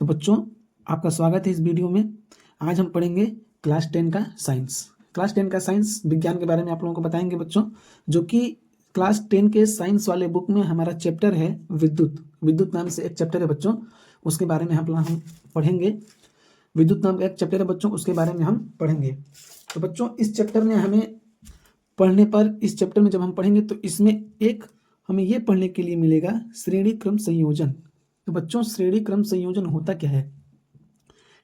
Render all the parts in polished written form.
तो बच्चों आपका स्वागत है इस वीडियो में। आज हम पढ़ेंगे क्लास 10 का साइंस। क्लास 10 का साइंस विज्ञान के बारे में आप लोगों को बताएंगे बच्चों, जो कि क्लास 10 के साइंस वाले बुक में हमारा चैप्टर है विद्युत नाम से एक चैप्टर है बच्चों, उसके बारे में हम पढ़ेंगे। विद्युत नाम का एक चैप्टर है बच्चों, उसके बारे में हम पढ़ेंगे। तो बच्चों इस चैप्टर में इस चैप्टर में जब हम पढ़ेंगे तो इसमें एक हमें ये पढ़ने के लिए मिलेगा श्रेणी क्रम संयोजन। तो बच्चों श्रेणी क्रम संयोजन होता क्या है,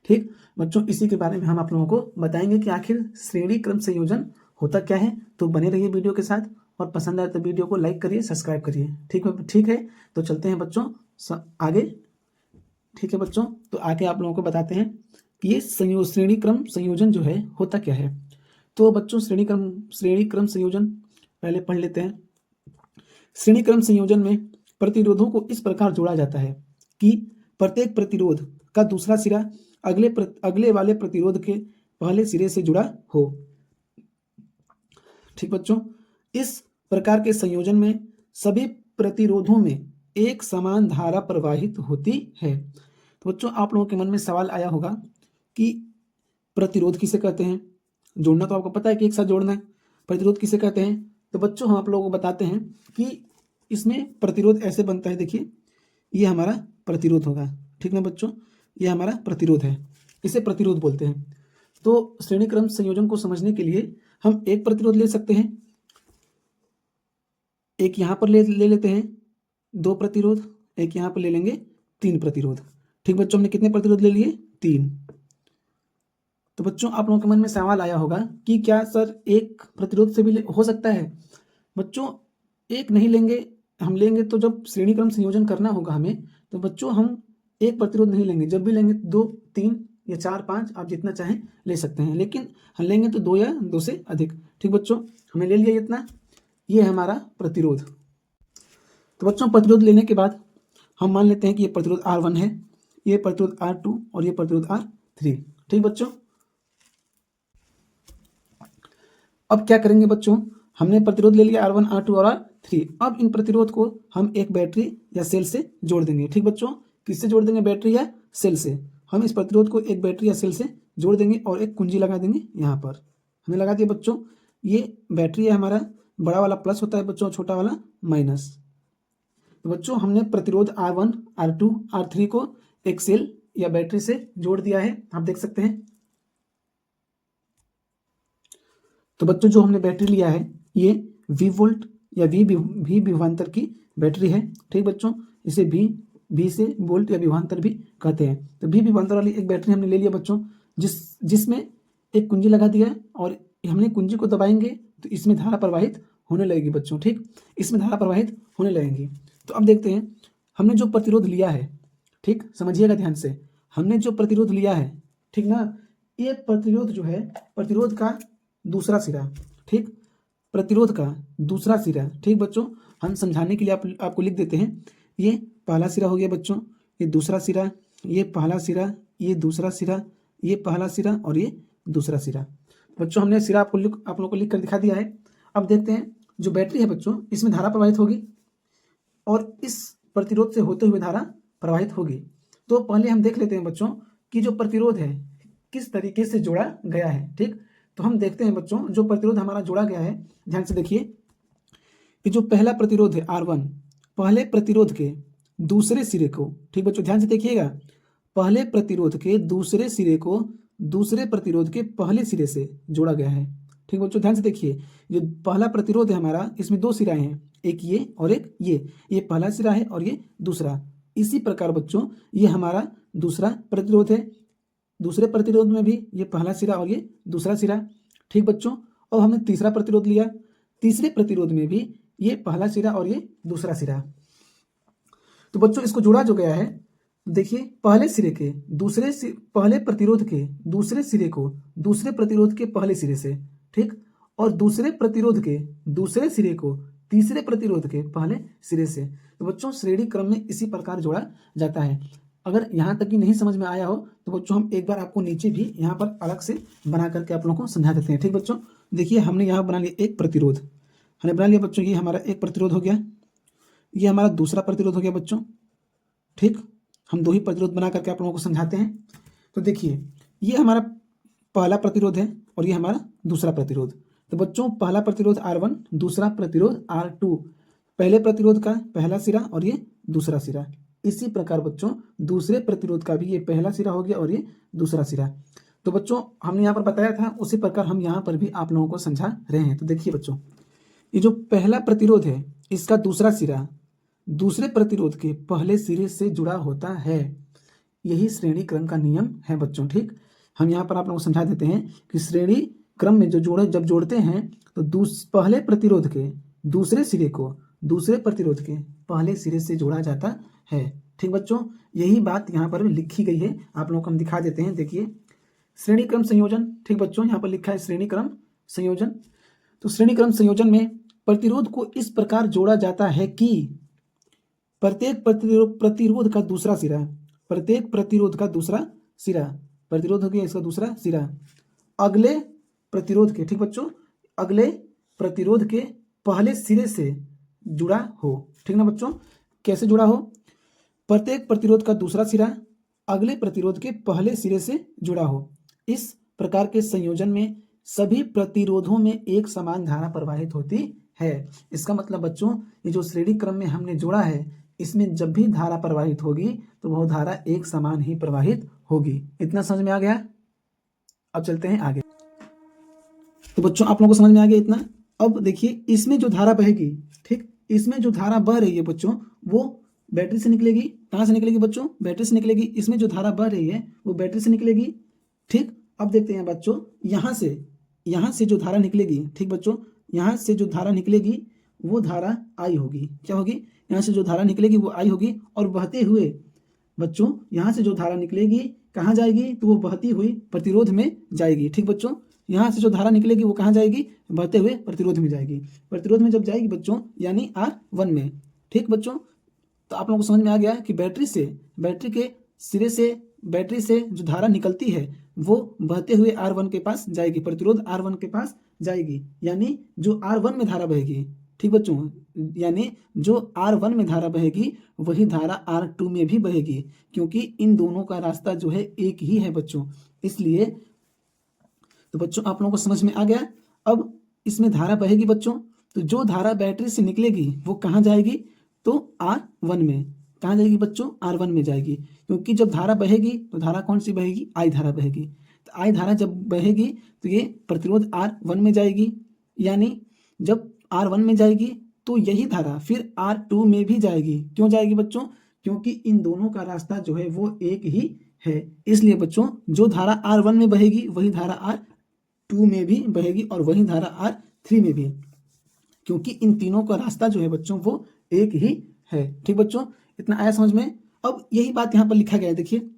ठीक बच्चों, इसी के बारे में हम आप लोगों को बताएंगे कि आखिर श्रेणी क्रम संयोजन होता क्या है। तो बने रहिए वीडियो के साथ और पसंद आए तो वीडियो को लाइक करिए, सब्सक्राइब करिए। ठीक है, तो चलते हैं बच्चों आगे। ठीक है बच्चों, तो आगे आप लोगों को बताते हैं कि ये श्रेणी क्रम संयोजन जो है होता क्या है। तो बच्चों श्रेणी क्रम संयोजन पहले पढ़ लेते हैं। श्रेणी क्रम संयोजन में प्रतिरोधों को इस प्रकार जोड़ा जाता है कि प्रत्येक प्रतिरोध का दूसरा सिरा अगले वाले प्रतिरोध के पहले सिरे से जुड़ा हो। ठीक बच्चों, इस प्रकार के संयोजन में सभी प्रतिरोधों में एक समान धारा प्रवाहित होती है। तो बच्चों आप लोगों के मन में सवाल आया होगा कि प्रतिरोध किसे कहते हैं। जोड़ना तो आपको पता है कि एक साथ जोड़ना है। प्रतिरोध किसे कहते हैं, तो बच्चों हम आप लोगों को बताते हैं कि इसमें प्रतिरोध ऐसे बनता है। देखिए ये हमारा प्रतिरोध होगा, ठीक ना बच्चों, ये हमारा प्रतिरोध है, इसे प्रतिरोध बोलते हैं। तो श्रेणी क्रम संयोजन को समझने के लिए हम एक प्रतिरोध ले सकते हैं, एक यहां पर ले लेते हैं 2 प्रतिरोध, एक यहां पर ले लेंगे 3 प्रतिरोध। ठीक बच्चों, हमने कितने प्रतिरोध ले लिए, 3। तो बच्चों आप लोगों के मन में सवाल आया होगा कि क्या सर एक प्रतिरोध से भी हो सकता है। बच्चों एक नहीं लेंगे, हम लेंगे तो जब श्रेणी क्रम संयोजन करना होगा हमें, तो बच्चों हम एक प्रतिरोध नहीं लेंगे, जब भी लेंगे 2, 3 या 4, 5 आप जितना चाहें ले सकते हैं, लेकिन हम लेंगे तो 2 या 2 से अधिक। ठीक बच्चों, हमने ले लिया इतना, ये है हमारा प्रतिरोध। तो बच्चों प्रतिरोध लेने के बाद हम मान लेते हैं कि ये प्रतिरोध R1 है, ये प्रतिरोध R2 और ये प्रतिरोध R3। ठीक बच्चों, अब क्या करेंगे बच्चों, हमने प्रतिरोध ले लिया R1, R2 और R3। अब इन प्रतिरोध को हम एक बैटरी या सेल से जोड़ देंगे। ठीक बच्चों, किससे जोड़ देंगे, बैटरी या सेल से। हम इस प्रतिरोध को एक बैटरी या सेल से जोड़ देंगे और एक कुंजी लगा देंगे यहाँ पर। हमने लगा दिया बच्चों, ये बैटरी है हमारा, बड़ा वाला प्लस होता है बच्चों, छोटा वाला माइनस। तो बच्चों हमने प्रतिरोध R1, R2, R3 को एक सेल या बैटरी से जोड़ दिया है, आप देख सकते हैं। तो बच्चों जो हमने बैटरी लिया है ये V वोल्ट या V विभवांतर की बैटरी है। ठीक बच्चों, इसे V से वोल्ट या विभवांतर भी कहते हैं। तो V विभवांतर वाली एक बैटरी हमने ले लिया बच्चों, जिसमें एक कुंजी लगा दिया है और हमने कुंजी को दबाएंगे तो इसमें धारा प्रवाहित होने लगेगी बच्चों। ठीक, इसमें धारा प्रवाहित होने लगेगी। तो अब देखते हैं हमने जो प्रतिरोध लिया है, ठीक समझिएगा ध्यान से, हमने जो प्रतिरोध लिया है, ठीक ना, ये प्रतिरोध जो है प्रतिरोध का दूसरा सिरा, ठीक, प्रतिरोध का दूसरा सिरा। ठीक बच्चों, हम समझाने के लिए आपको लिख देते हैं, ये पहला सिरा हो गया बच्चों, ये दूसरा सिरा, ये पहला सिरा, ये दूसरा सिरा, ये पहला सिरा और ये दूसरा सिरा। बच्चों हमने सिरा आप लोगों को लिख कर दिखा दिया है। अब देखते हैं जो बैटरी है बच्चों, इसमें धारा प्रवाहित होगी और इस प्रतिरोध से होते हुए धारा प्रवाहित होगी। तो पहले हम देख लेते हैं बच्चों कि जो प्रतिरोध है किस तरीके से जोड़ा गया है। ठीक, तो हम देखते हैं बच्चों जो प्रतिरोध हमारा जोड़ा गया है, ध्यान से देखिए कि जो पहला प्रतिरोध है R1, पहले प्रतिरोध के दूसरे सिरे को, ठीक बच्चों ध्यान से देखिएगा, पहले प्रतिरोध के दूसरे सिरे को दूसरे प्रतिरोध के पहले सिरे से जोड़ा गया है। ठीक बच्चों ध्यान से देखिए, जो पहला प्रतिरोध है हमारा, इसमें 2 सिराएं हैं, एक ये और एक ये पहला सिरा है और ये दूसरा। इसी प्रकार बच्चों ये हमारा दूसरा प्रतिरोध है, दूसरे प्रतिरोध में भी ये पहला सिरा और ये दूसरा सिरा। ठीक बच्चों, और हमने तीसरा प्रतिरोध लिया, तीसरे प्रतिरोध में भी ये पहला सिरा और ये दूसरा सिरा। तो बच्चों इसको जोड़ा जो गया है, देखिए पहले सिरे के पहले प्रतिरोध के दूसरे सिरे को दूसरे प्रतिरोध के पहले सिरे से, ठीक, और दूसरे प्रतिरोध के दूसरे सिरे को तीसरे प्रतिरोध के पहले सिरे से। तो बच्चों श्रेणी क्रम में इसी प्रकार जोड़ा जाता है। अगर यहाँ तक की नहीं समझ में आया हो तो बच्चों हम एक बार आपको नीचे भी यहाँ पर अलग से बना करके आप लोगों को समझा देते हैं। ठीक बच्चों, देखिए हमने यहाँ बना लिया एक प्रतिरोध, हमने बना लिया बच्चों, ये हमारा एक प्रतिरोध हो गया, ये हमारा दूसरा प्रतिरोध हो गया बच्चों। ठीक, हम दो ही प्रतिरोध बना करके आप लोगों को समझाते हैं। तो देखिए, ये हमारा पहला प्रतिरोध है और ये हमारा दूसरा प्रतिरोध। तो बच्चों, पहला प्रतिरोध R1, दूसरा प्रतिरोध R2, पहले प्रतिरोध का पहला सिरा और ये दूसरा सिरा। इसी प्रकार बच्चों दूसरे प्रतिरोध का भी ये पहला सिरा हो गया और ये दूसरा सिरा। तो बच्चों हमने यहाँ पर बताया था, उसी प्रकार हम यहाँ पर भी आप लोगों को समझा रहे हैं। तो देखिए बच्चों, ये जो पहला प्रतिरोध है इसका दूसरा सिरा दूसरे प्रतिरोध के पहले सिरे से जुड़ा होता है। यही श्रेणी क्रम का नियम है बच्चों। ठीक, हम यहाँ पर आप लोगों को समझा देते हैं कि श्रेणी क्रम में जब जोड़ते हैं तो पहले प्रतिरोध के दूसरे सिरे को दूसरे प्रतिरोध के पहले सिरे से जोड़ा जाता है। ठीक बच्चों, यही बात यहाँ पर लिखी गई है, आप लोगों को हम दिखा देते हैं। देखिए, श्रेणी क्रम संयोजन। ठीक बच्चों, यहाँ पर लिखा है श्रेणी क्रम संयोजन। तो श्रेणी क्रम संयोजन में प्रतिरोध को इस प्रकार जोड़ा जाता है कि प्रत्येक प्रतिरोध का दूसरा सिरा, प्रत्येक प्रतिरोध का दूसरा सिरा, प्रतिरोध हो गया इसका दूसरा सिरा, अगले प्रतिरोध के, ठीक बच्चों, अगले प्रतिरोध के पहले सिरे से जुड़ा हो। ठीक ना बच्चों, कैसे जुड़ा हो? प्रत्येक प्रतिरोध का दूसरा सिरा अगले प्रतिरोध के पहले सिरे से जुड़ा हो। इस प्रकार के संयोजन में सभी प्रतिरोधों में एक समान धारा प्रवाहित होती है। इसका मतलब बच्चों, ये जो श्रेणी क्रम में हमने जोड़ा है, इसमें जब भी धारा प्रवाहित होगी तो वह धारा एक समान ही प्रवाहित होगी। इतना समझ में आ गया? अब चलते हैं आगे। तो बच्चों आप लोगों को समझ में आ गया इतना? अब देखिए, इसमें जो धारा बहेगी, ठीक, इसमें जो धारा बह रही है बच्चों, वो बैटरी से निकलेगी। कहाँ से निकलेगी बच्चों? बैटरी से निकलेगी। इसमें जो धारा बह रही है वो बैटरी से निकलेगी। ठीक, अब देखते हैं बच्चों, यहाँ से जो धारा निकलेगी, ठीक बच्चों, यहाँ से जो धारा निकलेगी वो धारा आई होगी। क्या होगी? यहाँ से जो धारा निकलेगी वो आई होगी, और बहते हुए बच्चों यहाँ से जो धारा निकलेगी कहाँ जाएगी? तो वो बहती हुई प्रतिरोध में जाएगी। ठीक बच्चों, यहाँ से जो धारा निकलेगी वो कहाँ जाएगी? बहते हुए प्रतिरोध में जाएगी। प्रतिरोध में जब जाएगी बच्चों, यानी R1 में। ठीक बच्चों, तो आप लोगों को समझ में आ गया कि बैटरी के सिरे से, बैटरी से जो धारा निकलती है वो बहते हुए R1 के पास जाएगी, प्रतिरोध R1 के पास जाएगी, यानी जो R1 में धारा बहेगी, ठीक बच्चों, यानी जो R1 में धारा बहेगी वही धारा R2 में भी बहेगी, क्योंकि इन दोनों का रास्ता जो है एक ही है बच्चों। इसलिए तो बच्चों आप लोगों को समझ में आ गया। अब इसमें धारा बहेगी बच्चों, तो जो धारा बैटरी से निकलेगी वो कहाँ जाएगी? तो R1 में। कहाँ जाएगी बच्चों? R1 में जाएगी, क्योंकि जब धारा बहेगी तो धारा कौन सी बहेगी? I धारा बहेगी। तो I धारा जब बहेगी तो ये प्रतिरोध R1 में जाएगी, यानी जब R1 में जाएगी तो यही धारा फिर R2 में भी जाएगी। क्यों जाएगी बच्चों? क्योंकि इन दोनों का रास्ता जो है वो एक ही है। इसलिए बच्चों जो धारा R1 में बहेगी वही धारा R2 में भी बहेगी, और वही धारा R3 में भी, क्योंकि इन तीनों का रास्ता जो है बच्चों वो एक ही है। ठीक बच्चों, इतना आया समझ में? अब यही बात यहाँ पर लिखा गया है। देखिए,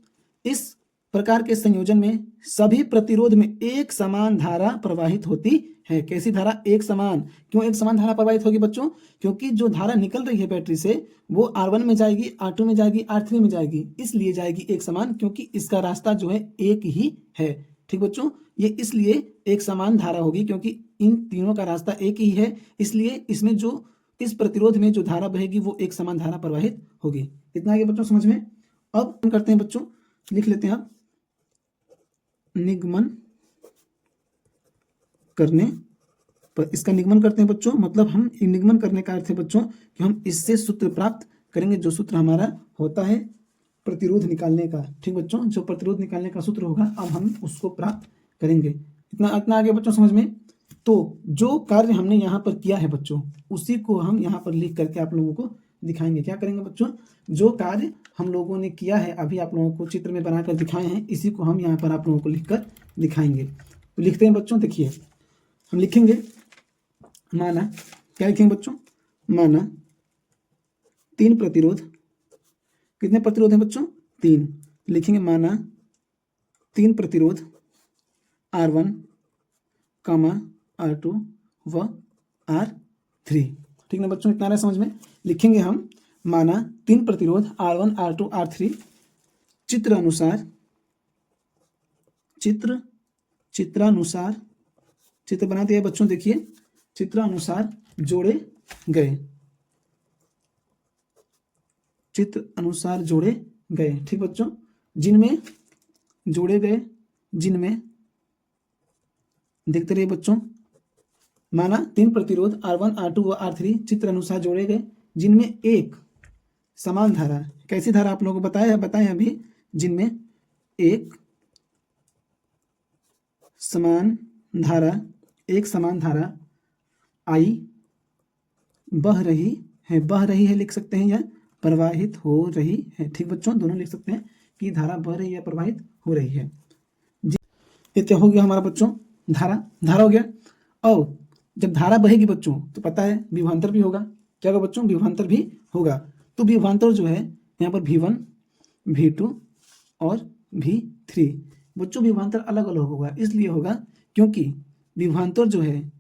इस प्रकार के संयोजन में सभी प्रतिरोध में एक समान धारा प्रवाहित होती है। कैसी धारा? एक समान। क्यों एक समान धारा प्रवाहित होगी बच्चों? क्योंकि जो धारा निकल रही है बैटरी से वो R1 में जाएगी, R2 में जाएगी, R3 में जाएगी, इसलिए जाएगी एक समान, क्योंकि इसका रास्ता जो है एक ही है। ठीक बच्चों, ये इसलिए एक समान धारा होगी क्योंकि इन तीनों का रास्ता एक ही है, इसलिए इसमें जो इस प्रतिरोध में जो धारा बहेगी वो एक समान धारा प्रवाहित होगी। इतना आगे बच्चों समझ में? अब हम करते हैं बच्चों, लिख लेते हैं आप, निगमन करने पर। इसका निगमन करते हैं बच्चों, मतलब हम निगमन करने का अर्थ है बच्चों कि हम इससे सूत्र प्राप्त करेंगे, जो सूत्र हमारा होता है प्रतिरोध निकालने का। ठीक बच्चों, जो प्रतिरोध निकालने का सूत्र होगा अब हम उसको प्राप्त करेंगे। इतना आगे बच्चों समझ में? तो जो कार्य हमने यहाँ पर किया है बच्चों, उसी को हम यहाँ पर लिख करके आप लोगों को दिखाएंगे। क्या करेंगे बच्चों? जो कार्य हम लोगों ने किया है, अभी आप लोगों को चित्र में बनाकर दिखाए हैं, इसी को हम यहाँ पर आप लोगों को लिखकर दिखाएंगे। तो लिखते हैं बच्चों, देखिए हम लिखेंगे, माना, क्या लिखेंगे बच्चों? माना 3 प्रतिरोध, कितने प्रतिरोध हैं बच्चों? 3। लिखेंगे माना 3 प्रतिरोध R1, R2 व R3। ठीक ना बच्चों, इतना रहा समझ में? लिखेंगे हम, माना 3 प्रतिरोध R1, R2, R3 चित्रानुसार चित्र बना दिया बच्चों। देखिए, चित्रानुसार जोड़े गए, चित्र अनुसार जोड़े गए। ठीक बच्चों, जिनमें जोड़े गए, जिनमें देखते रहिए बच्चों, माना 3 प्रतिरोध R1 R2 व R3 चित्र अनुसार जोड़े गए, जिनमें एक समान धारा, कैसी धारा आप लोगों को बताएं अभी, जिनमें एक समान धारा I बह रही है लिख सकते हैं, या प्रवाहित हो रही है। ठीक बच्चों, दोनों लिख सकते हैं कि धारा बह रही है या प्रवाहित हो रही है। ये क्या हो गया हमारा बच्चों, धारा हो गया। और जब धारा बहेगी बच्चों तो पता है विभवांतर भी होगा। क्या होगा बच्चों, विभवांतर भी होगा। तो विभवांतर जो है यहाँ पर V1 V2 और V3 बच्चों, विभवांतर अलग अलग होगा, इसलिए होगा क्योंकि विभवांतर जो है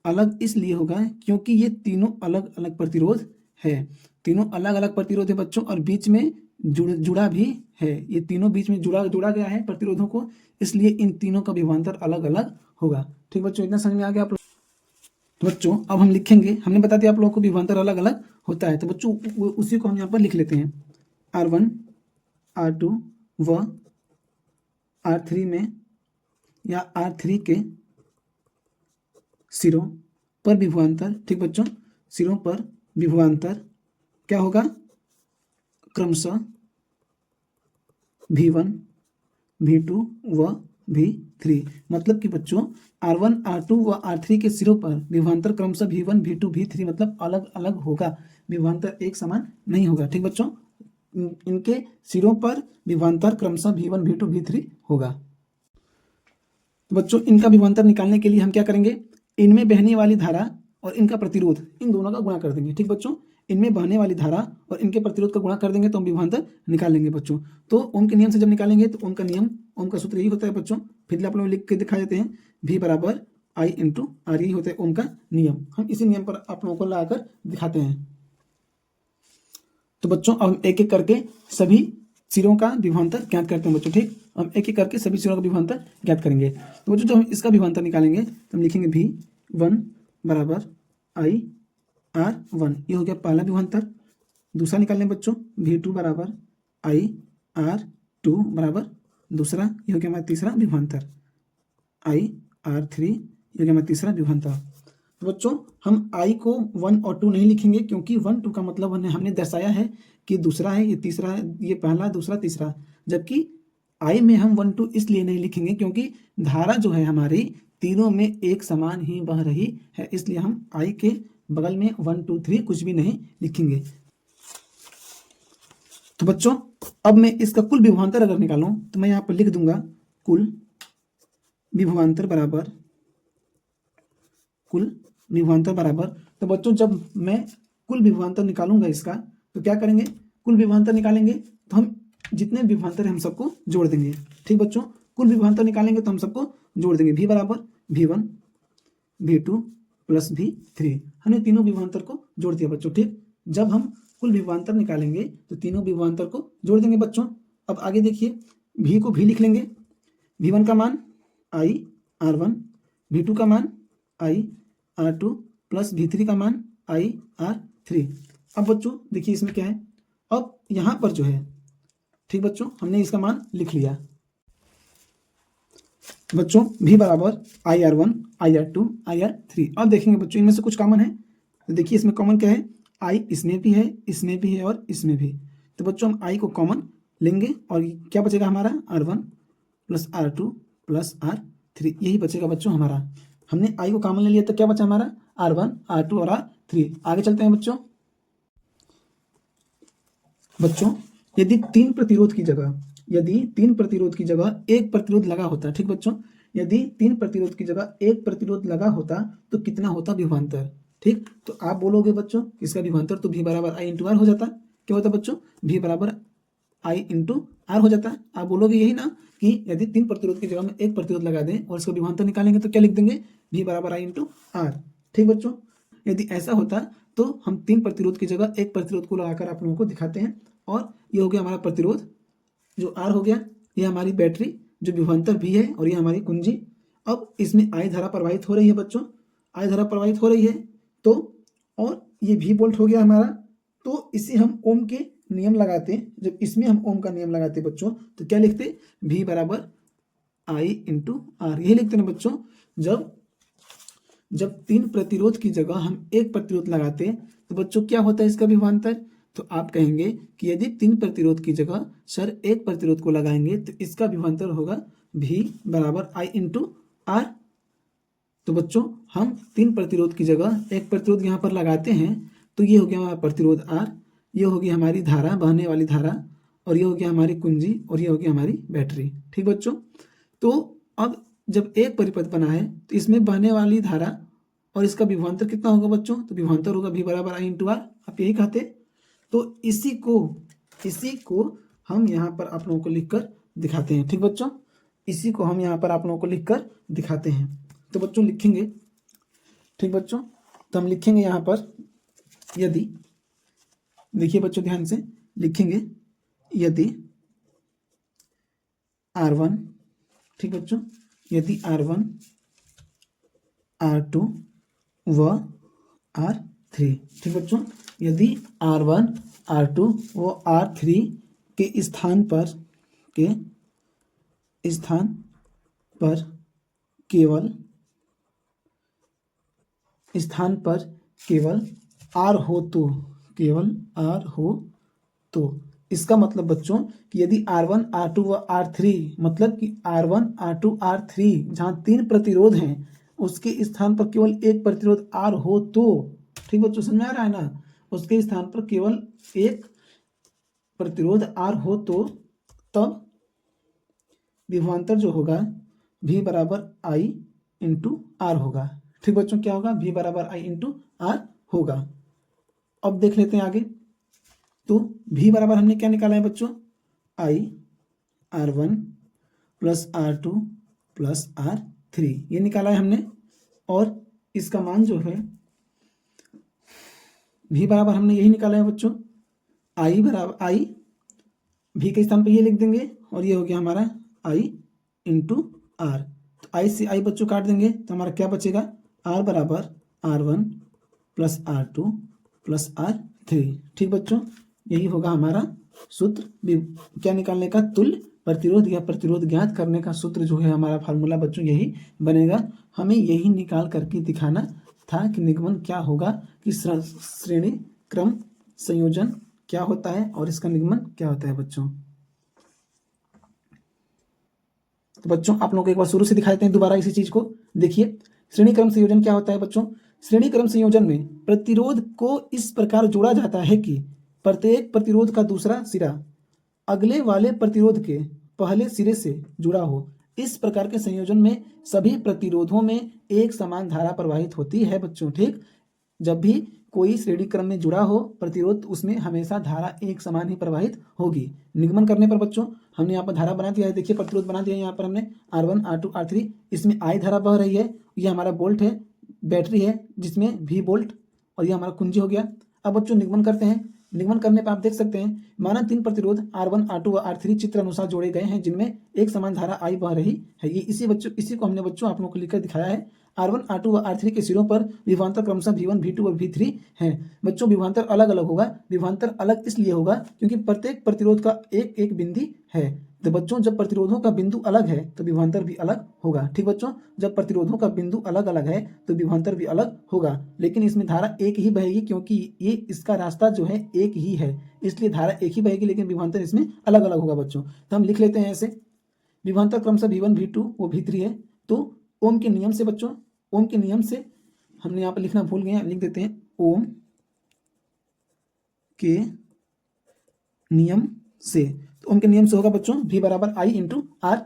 अलग इसलिए होगा क्योंकि ये तीनों अलग अलग प्रतिरोध है, तीनों अलग अलग प्रतिरोध है बच्चों, और बीच में जुड़ा भी है। ये तीनों बीच में जुड़ा गया है प्रतिरोधों को, इसलिए इन तीनों का विभवांतर अलग अलग होगा। ठीक बच्चों, इतना समझ में आ गया आप लोग? तो बच्चों अब हम लिखेंगे, हमने बता दिया आप लोगों को विभवांतर अलग अलग होता है, तो बच्चों उसी को हम यहाँ पर लिख लेते हैं। R1 R2 व R3 में या R3 के सिरों पर विभवांतर। ठीक बच्चों, सिरों पर विभवांतर क्या होगा, क्रमशः V1 V2 व V3। मतलब कि बच्चों R1 R2 व R3 के सिरों पर विभवांतर क्रमशः V1 V2 V3 मतलब अलग अलग होगा, विभवांतर एक समान नहीं होगा। ठीक बच्चों, इनके सिरों पर विभवांतर क्रमशः V1 V2 V3 होगा। तो बच्चों इनका विभवांतर निकालने के लिए हम क्या करेंगे, इनमें बहने वाली धारा और इनका प्रतिरोध, इन दोनों का गुणा कर देंगे। ठीक बच्चों, इनमें बहने वाली धारा और इनके प्रतिरोध का गुणा कर देंगे तो हम विभवांतर निकाल लेंगे बच्चों। तो ओम के नियम से जब निकालेंगे तो ओम का नियम, ओम का सूत्र यही होता है बच्चों, फिर आप लोग लिख के दिखा देते हैं, V बराबर I इंटू R, यही होता है ओम का नियम। हम इसी नियम पर आप लोगों को लाकर दिखाते हैं। तो बच्चों अब हम एक एक करके सभी सिरों का विभवांतर ज्ञात करते हैं बच्चों। ठीक, हम एक एक करके सभी सिरों का विभवांतर ज्ञात करेंगे। तो बच्चों जब हम इसका विभवांतर निकालेंगे तो हम लिखेंगे V1 बराबर I R1, ये हो गया पहला विभवांतर। दूसरा निकाल लें बच्चों, V2 बराबर I R2 बराबर दूसरा, ये हो गया हमारा तीसरा विभवांतर। I R3, ये हो गया हमारा तीसरा विभवांतर। तो बच्चों हम I को 1 और 2 नहीं लिखेंगे क्योंकि 1 2 का मतलब हमने दर्शाया है कि दूसरा है, ये तीसरा है, ये पहला दूसरा तीसरा, जबकि I में हम 1 2 इसलिए नहीं लिखेंगे क्योंकि धारा जो है हमारी तीनों में एक समान ही बह रही है, इसलिए हम I के बगल में 1 2 3 कुछ भी नहीं लिखेंगे। तो बच्चों अब मैं इसका कुल विभवांतर अगर निकालूं तो मैं यहाँ पर लिख दूंगा कुल विभवांतर बराबर। तो बच्चों जब मैं कुल विभवांतर निकालूंगा इसका तो क्या करेंगे, कुल विभवांतर निकालेंगे तो हम जितने विभवांतर हैं हम सबको जोड़ देंगे। ठीक बच्चों, कुल विभवांतर निकालेंगे तो हम सबको जोड़ देंगे। V बराबर V1 V2 प्लस V3, हमने तीनों विभवांतर को जोड़ दिया बच्चों। ठीक, जब हम कुल विभवांतर निकालेंगे तो तीनों विभवांतर को जोड़ देंगे बच्चों। अब आगे देखिए, V को V लिख लेंगे, V1 का मान I R1, V2 का मान I R2 प्लस V3 का मान I R3। अब बच्चों देखिए इसमें क्या है, अब यहाँ पर जो है, ठीक बच्चों हमने इसका मान लिख लिया बच्चों, V बराबर IR1 IR2 IR3। अब देखेंगे बच्चों इनमें से कुछ कॉमन है, तो देखिए इसमें कॉमन क्या है, I इसमें भी है, इसमें भी है और इसमें भी। तो बच्चों हम I को कॉमन लेंगे और क्या बचेगा हमारा R1 plus R2 plus R3, यही बचेगा बच्चों हमारा। हमने I को कॉमन ले लिया तो क्या बचा हमारा R1 R2 और R3। आगे चलते हैं बच्चों यदि तीन प्रतिरोध की जगह एक प्रतिरोध लगा होता, ठीक बच्चों, यदि तीन प्रतिरोध की जगह एक प्रतिरोध लगा होता तो कितना होता विभवांतर। ठीक, तो आप बोलोगे बच्चों इसका विभवांतर तो V बराबर I इंटू आर हो जाता। क्या होता बच्चों, V बराबर I इंटू आर हो जाता। आप बोलोगे यही ना कि यदि तीन प्रतिरोध की जगह में एक प्रतिरोध लगा दें और इसका विभवांतर निकालेंगे तो क्या लिख देंगे, V बराबर I इंटू आर। ठीक बच्चों, यदि ऐसा होता तो हम तीन प्रतिरोध की जगह एक प्रतिरोध को लगाकर आप लोगों को दिखाते हैं, और ये हो गया हमारा प्रतिरोध जो R हो गया, ये हमारी बैटरी जो विभवांतर V है, और ये हमारी कुंजी। अब इसमें I धारा प्रवाहित हो रही है बच्चों, I धारा प्रवाहित हो रही है तो, और ये V वोल्ट हो गया हमारा, तो इसे हम ओम के नियम लगाते, जब इसमें हम ओम का नियम लगाते बच्चों, तो क्या लिखते, V बराबर I इंटू आर, यही लिखते ना बच्चों। जब 3 प्रतिरोध की जगह हम एक प्रतिरोध लगाते तो बच्चों क्या होता है इसका विभवांतर, तो आप कहेंगे कि यदि 3 प्रतिरोध की जगह सर एक प्रतिरोध को लगाएंगे तो इसका विभवांतर होगा V बराबर I इंटू आर। तो बच्चों हम 3 प्रतिरोध की जगह एक प्रतिरोध यहाँ पर लगाते हैं, तो ये हो गया हमारा प्रतिरोध R, ये होगी हमारी धारा, बहने वाली धारा, और ये हो गया हमारी कुंजी, और ये हो गया हमारी बैटरी। ठीक बच्चों, तो अब जब एक परिपथ बना है तो इसमें बहने वाली धारा और इसका विभवांतर कितना होगा बच्चों, तो विभवांतर होगा V बराबर I इंटू आर, आप यही कहते। तो इसी को हम यहाँ पर आप लोगों को लिखकर दिखाते हैं। ठीक बच्चों, इसी को हम यहाँ पर आप लोगों को लिखकर दिखाते हैं। तो बच्चों लिखेंगे, ठीक बच्चों, तो हम लिखेंगे यहाँ पर, यदि, देखिए बच्चों ध्यान से लिखेंगे, यदि R1, ठीक बच्चों, यदि R1 R2 व R3, ठीक बच्चों, यदि R1 R2 व R3 के स्थान पर केवल R हो तो, केवल R हो तो, इसका मतलब बच्चों कि यदि R1 R2 व R3, मतलब कि R1 R2 R3 जहाँ 3 प्रतिरोध हैं उसके स्थान पर केवल एक प्रतिरोध R हो तो, ठीक बच्चों समझ में आ रहा है ना, उसके स्थान पर केवल एक प्रतिरोध R हो तो तब विभवांतर जो होगा V बराबर I इंटू आर होगा। ठीक बच्चों, क्या होगा, V बराबर I इंटू आर होगा। अब देख लेते हैं आगे, तो V बराबर हमने क्या निकाला है बच्चों, I R1 plus R2 plus R3, ये निकाला है हमने, और इसका मान जो है V बराबर हमने यही निकाला है बच्चों, I बराबर I, V के स्थान पर ये लिख देंगे, और ये हो गया हमारा I इंटू आर। तो I से I बच्चों काट देंगे तो हमारा क्या बचेगा, R बराबर R1 plus R2 plus R3। ठीक बच्चों, यही होगा हमारा सूत्र, क्या निकालने का, तुल्य प्रतिरोध या प्रतिरोध ज्ञात करने का सूत्र जो है हमारा फार्मूला बच्चों यही बनेगा। हमें यही निकाल करके दिखाना था कि निगमन क्या होगा, कि श्रेणी क्रम संयोजन क्या होता है और इसका निगमन क्या होता है बच्चों। तो बच्चों आप लोगों को एक बार शुरू से दिखा देते हैं दोबारा इसी चीज को। देखिए श्रेणी क्रम संयोजन क्या होता है बच्चों, श्रेणी क्रम संयोजन में प्रतिरोध को इस प्रकार जोड़ा जाता है कि प्रत्येक प्रतिरोध का दूसरा सिरा अगले वाले प्रतिरोध के पहले सिरे से जुड़ा हो। इस प्रकार के संयोजन में सभी प्रतिरोधों में एक समान धारा प्रवाहित होती है बच्चों। ठीक, जब भी कोई श्रेणी क्रम में जुड़ा हो प्रतिरोध, उसमें हमेशा धारा एक समान ही प्रवाहित होगी। निगमन करने पर बच्चों हमने यहाँ पर धारा बना दिया है, देखिए प्रतिरोध बना दिया है यहाँ पर हमने R1 R2 R3, इसमें I धारा बह रही है, ये हमारा बोल्ट है, बैटरी है जिसमें V बोल्ट, और ये हमारा कुंजी हो गया। अब बच्चों निगमन करते हैं, निगमन करने पर आप देख सकते हैं माना 3 प्रतिरोध R1 R2 व R3 चित्र अनुसार जोड़े गए हैं जिनमें एक समान धारा I बह रही है। ये इसी को हमने बच्चों आप लोगों को लिखकर दिखाया है। R1 R2 व R3 के सिरों पर विभवांतर क्रमशः V1 V2 व V3 है। बच्चों विभवांतर अलग अलग होगा, विभवांतर अलग इसलिए होगा क्योंकि प्रत्येक प्रतिरोध का एक एक बिंदु है। तो बच्चों जब प्रतिरोधों का बिंदु अलग है तो विभवांतर भी अलग होगा। ठीक बच्चों, जब प्रतिरोधों का बिंदु अलग अलग है तो विभवांतर भी अलग होगा, लेकिन इसमें धारा एक ही बहेगी क्योंकि ये इसका रास्ता जो है एक ही है, इसलिए धारा एक ही बहेगी लेकिन विभवांतर इसमें अलग अलग होगा बच्चों। तो हम लिख लेते हैं ऐसे, विभवांतर क्रमशः V1 V2 वो V3 है। तो ओम के नियम से बच्चों, ओम के नियम से हमने यहाँ पर लिखना भूल गए, लिख देते हैं ओम के नियम से। तो ओम के नियम से होगा बच्चों V बराबर I इंटू आर।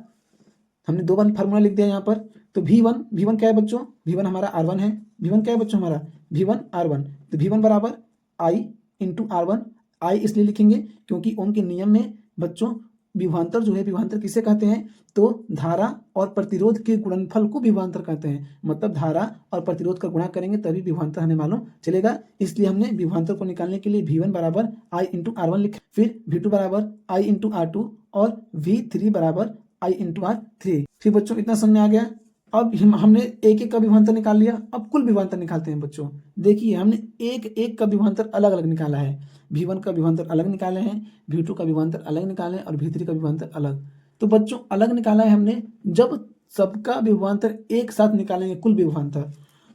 हमने दो बार फार्मूला लिख दिया यहाँ पर। तो V1 क्या है बच्चों, V1 हमारा R1 है, V1 क्या है बच्चों हमारा V1 R1, तो V1 बराबर I इंटू R1। I इसलिए लिखेंगे क्योंकि ओम के नियम में बच्चों विभवांतर जो है, विभवांतर किसे कहते हैं, तो धारा और प्रतिरोध के गुणनफल को विभवांतर कहते हैं। मतलब धारा और प्रतिरोध का गुणा करेंगे तभी विभवांतर हमें मालूम चलेगा। इसलिए हमने विभवांतर को निकालने के लिए V1 बराबर I इंटू R1 लिखा, फिर V2 बराबर I इंटू R2 और V3 बराबर I इंटू R3। ठीक बच्चों, इतना समझ में आ गया। अब हमने एक एक का विभवांतर निकाल लिया, अब कुल विभवांतर निकालते हैं बच्चों। देखिए हमने एक एक का विभवांतर अलग अलग निकाला है, V1 का विभवांतर अलग निकाले हैं, V2 का विभवांतर अलग निकाले हैं और V3 का विभवांतर अलग। तो बच्चों अलग निकाला है हमने, जब सबका विभवांतर एक साथ निकालेंगे कुल विभवांतर,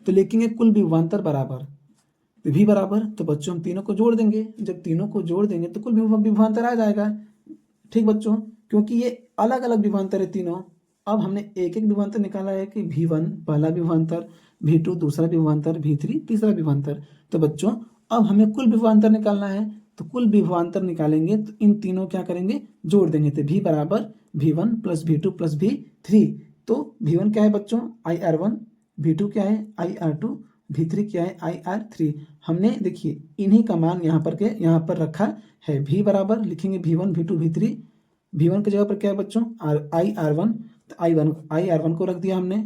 तो लिखेंगे कुल विभवांतर बराबर V बराबर, तो बच्चों हम तीनों को जोड़ देंगे, जब तीनों को जोड़ देंगे तो कुल विभवांतर आ जाएगा। ठीक बच्चों, क्योंकि ये अलग अलग विभवांतर है तीनों। अब हमने एक एक विभवांतर निकाला है कि V1 पहला विभवांतर, V2 दूसरा विभवांतर, V3 तीसरा विभवांतर। तो बच्चों अब हमें कुल विभवांतर निकालना है, तो कुल विभवांतर निकालेंगे तो इन तीनों क्या करेंगे, जोड़ देंगे। तो V बराबर V1 plus V2 plus V3। तो V1 क्या है बच्चों, IR1, V2 क्या है IR2, V3 क्या है IR3। हमने देखिए इन्हीं का मान यहाँ पर रखा है। V बराबर लिखेंगे V1 V2 V3, V1 की जगह पर क्या है बच्चों IR1, तो IR1 को रख दिया हमने।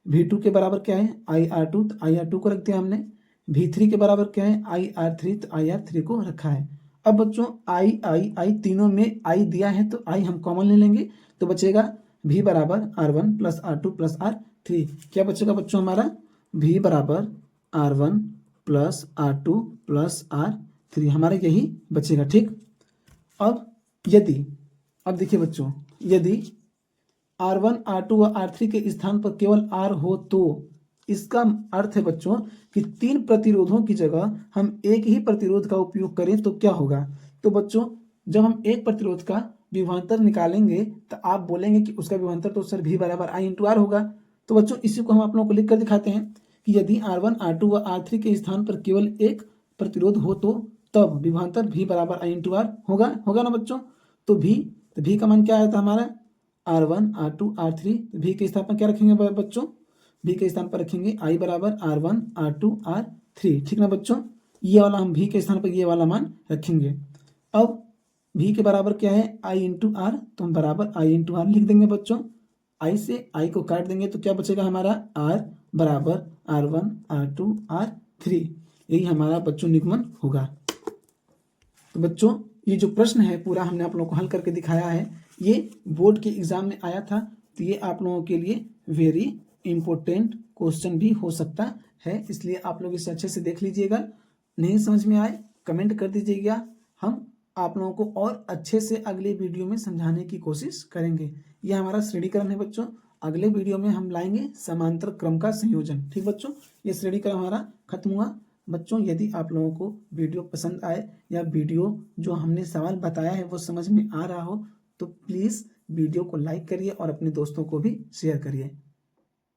V2 के बराबर क्या है IR2, तो IR2 को रख दिया हमने। V3 के बराबर क्या है IR3, तो IR3 को रखा है। अब बच्चों I तीनों में I दिया है तो I हम कॉमन ले लेंगे, तो बचेगा V बराबर R1 plus R2 plus R3। क्या बचेगा बच्चों हमारा, V बराबर R1 plus R2 plus R3, हमारा यही बचेगा। ठीक, अब देखिए बच्चों, यदि R1 R2 व R3 के स्थान पर केवल R हो तो इसका अर्थ है बच्चों कि तीन प्रतिरोधों की जगह हम एक ही प्रतिरोध का उपयोग करें तो क्या होगा। तो बच्चों जब हम एक प्रतिरोध का विभवांतर निकालेंगे तो आप बोलेंगे कि उसका विभवांतर तो सर V बराबर I इंटू R होगा। तो बच्चों इसी को हम आप लोगों को लिख कर दिखाते हैं कि यदि R1 R2 व R3 के स्थान पर केवल एक प्रतिरोध हो तो तब विभवांतर V बराबर I इंटू R होगा ना बच्चों। तो V का मान क्या आया था हमारा R1 R2 R3। V के स्थान पर क्या रखेंगे बच्चों, V के स्थान पर रखेंगे I बराबर R1 R2 R3। ठीक ना बच्चों, ये वाला हम V के स्थान पर ये वाला मान रखेंगे। अब V के बराबर क्या है I इंटू R, तो हम बराबर I इंटू R लिख देंगे बच्चों। I से I को काट देंगे तो क्या बचेगा हमारा R बराबर R1 R2 R3। यही हमारा बच्चों निगमन होगा। तो बच्चों ये जो प्रश्न है पूरा हमने आप लोगों को हल करके दिखाया है, ये बोर्ड के एग्जाम में आया था, तो ये आप लोगों के लिए वेरी इंपॉर्टेंट क्वेश्चन भी हो सकता है, इसलिए आप लोग इसे अच्छे से देख लीजिएगा। नहीं समझ में आए कमेंट कर दीजिएगा, हम आप लोगों को और अच्छे से अगले वीडियो में समझाने की कोशिश करेंगे। यह हमारा श्रेणीकरण है बच्चों, अगले वीडियो में हम लाएंगे समांतर क्रम का संयोजन। ठीक बच्चों, ये श्रेणीकरण हमारा खत्म हुआ। बच्चों यदि आप लोगों को वीडियो पसंद आए या वीडियो जो हमने सवाल बताया है वो समझ में आ रहा हो तो प्लीज़ वीडियो को लाइक करिए और अपने दोस्तों को भी शेयर करिए।